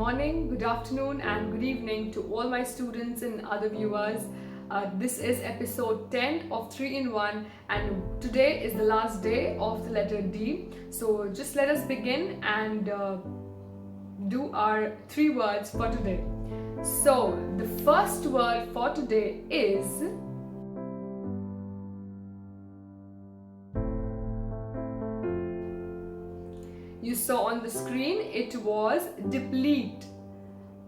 morning, good afternoon, and good evening to all my students and other viewers. This is episode 10 of 3 in 1, and today is the last day of the letter D. So just let us begin and do our 3 words for today. So the first word for today is you saw on the screen, it was deplete.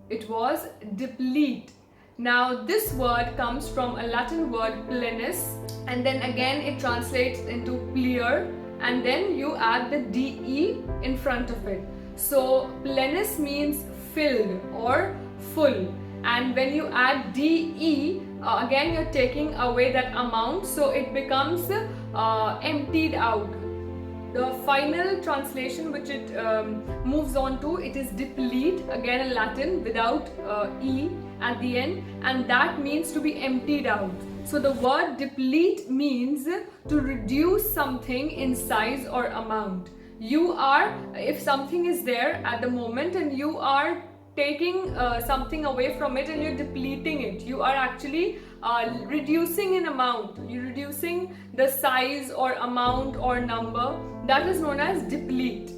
It was deplete. Now this word comes from a Latin word plenus, and then again it translates into clear, and then you add the de in front of it. So plenus means filled or full, and when you add de, again you're taking away that amount, so it becomes emptied out. The final translation which it moves on to, it is deplete, again in Latin without e at the end, and that means to be emptied out. So the word deplete means to reduce something in size or amount. You are, if something is there at the moment and you are taking something away from it and you're depleting it, you are actually reducing in amount, you're reducing the size or amount or number, that is known as deplete.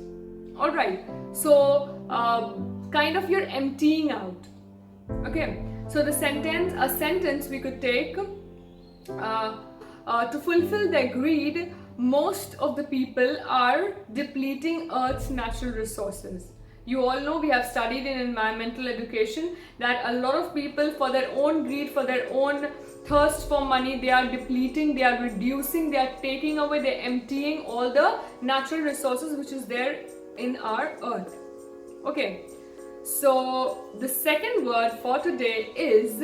Alright, so kind of you're emptying out. Okay, so the sentence, a sentence we could take, to fulfill their greed, most of the people are depleting Earth's natural resources. You all know, we have studied in environmental education that a lot of people, for their own greed, for their own thirst for money, they are depleting, they are reducing, they are taking away, they are emptying all the natural resources which is there in our earth. Okay, so the second word for today is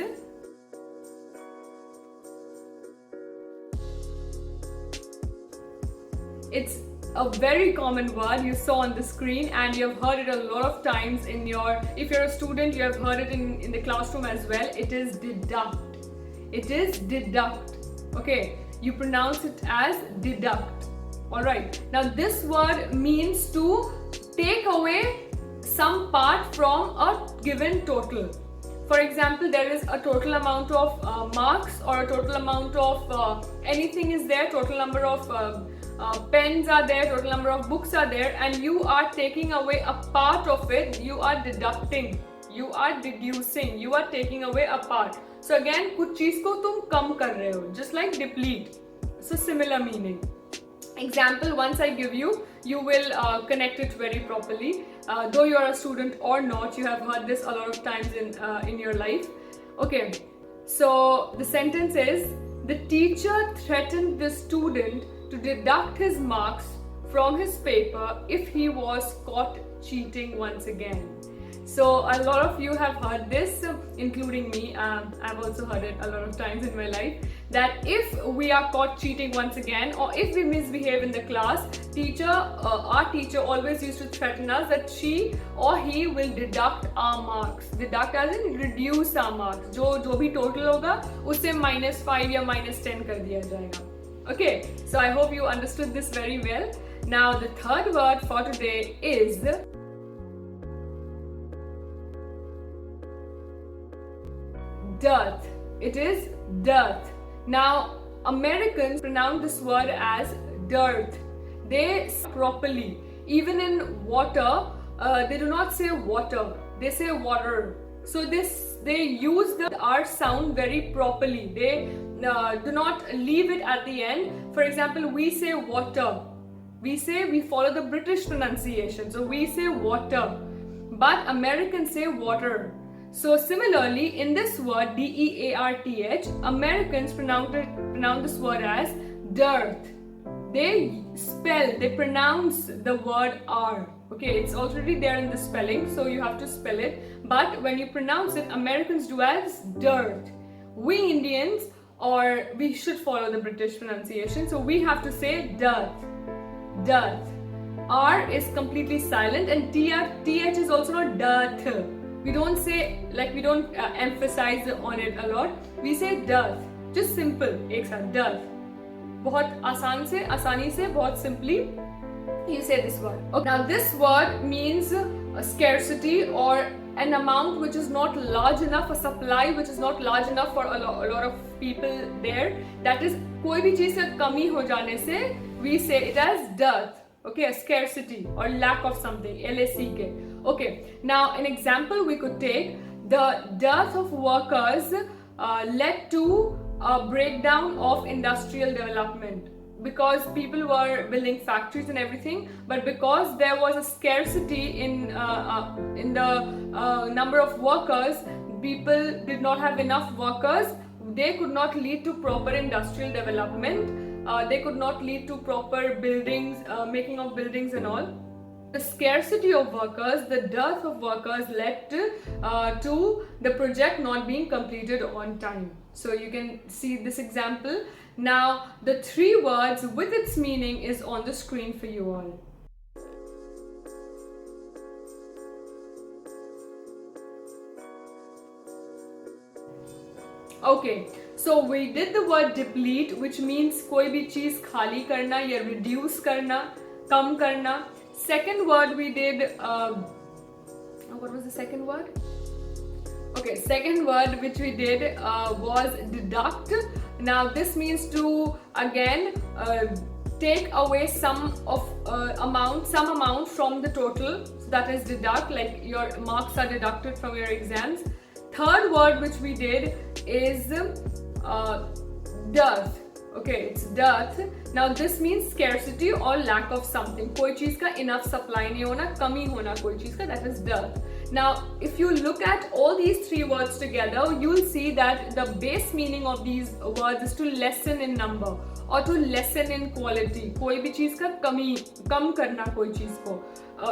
it's a very common word you saw on the screen, and you have heard it a lot of times in your, if you're a student, you have heard it in the classroom as well. It is deduct. It is deduct. Okay, you pronounce it as deduct. Alright, now this word means to take away some part from a given total. For example, there is a total amount of marks, or a total amount of anything is there, total number of pens are there, total number of books are there, and you are taking away a part of it. You are deducting, you are deducing, you are taking away a part. So again, कुछ चीज को तुम कम कर रहे हो, just like deplete. So similar meaning. Example, once I give you, you will connect it very properly. Though you are a student or not, you have heard this a lot of times in your life. Okay, so the sentence is, the teacher threatened the student to deduct his marks from his paper if he was caught cheating once again. So a lot of you have heard this, including me. I've also heard it a lot of times in my life, that if we are caught cheating once again, or if we misbehave in the class, our teacher always used to threaten us that she or he will deduct our marks. Deduct as in reduce our marks. जो भी total होगा उससे -5 या -10 कर दिया जाएगा. Okay, so I hope you understood this very well. Now the third word for today is dearth. It is dearth. Now Americans pronounce this word as dearth. They properly, even in water, they do not say water, they say water. So they use the R sound very properly. They do not leave it at the end. For example, we say water. We follow the British pronunciation. So we say water, but Americans say water. So similarly, in this word dearth, Americans pronounce this word as dearth. They pronounce the word R. Okay, it's already there in the spelling, so you have to spell it. But when you pronounce it, Americans do as dirt. We Indians, or we should follow the British pronunciation, so we have to say dearth. Dearth. R is completely silent, and th is also not dearth. We don't say, like, we don't emphasize on it a lot. We say dearth. Just simple, एक साथ dearth. बहुत आसानी से बहुत simply you say this word. Okay. Now this word means a scarcity or an amount which is not large enough, a supply which is not large enough for a lot of people there. That is, कोई भी चीज का कमी हो जाने से we say it as dearth. Okay, a scarcity or lack of something. LACK. Okay. Now an example we could take: the dearth of workers led to a breakdown of industrial development. Because people were building factories and everything, but because there was a scarcity in the number of workers, people did not have enough workers. They could not lead to proper industrial development. They could not lead to proper buildings, making of buildings and all. The scarcity of workers, the dearth of workers led to the project not being completed on time. So you can see this example. Now the three words with its meaning is on the screen for you all. Okay, so we did the word deplete, which means कोई भी चीज खाली करना या reduce करना, कम करना. Second word we did, what was the second word? Okay, second word which we did was deduct. Now this means to again take away some amount from the total. So that is deduct, like your marks are deducted from your exams. Third word which we did is dearth. Okay, it's dearth. Now this means scarcity or lack of something. कोई चीज का enough supply नहीं होना, कमी होना कोई चीज का, that is dearth. Now if you look at all these three words together, you will see that the base meaning of these words is to lessen in number or to lessen in quality. कोई भी चीज का कम करना कोई चीज को.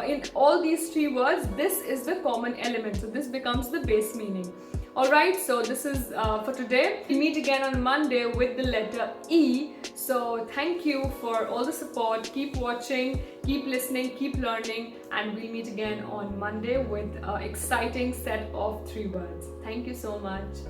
In all these three words, this is the common element. So this becomes the base meaning. Alright, so this is for today. We meet again on Monday with the letter E. So thank you for all the support. Keep watching, keep listening, keep learning, and we'll meet again on Monday with an exciting set of three words. Thank you so much.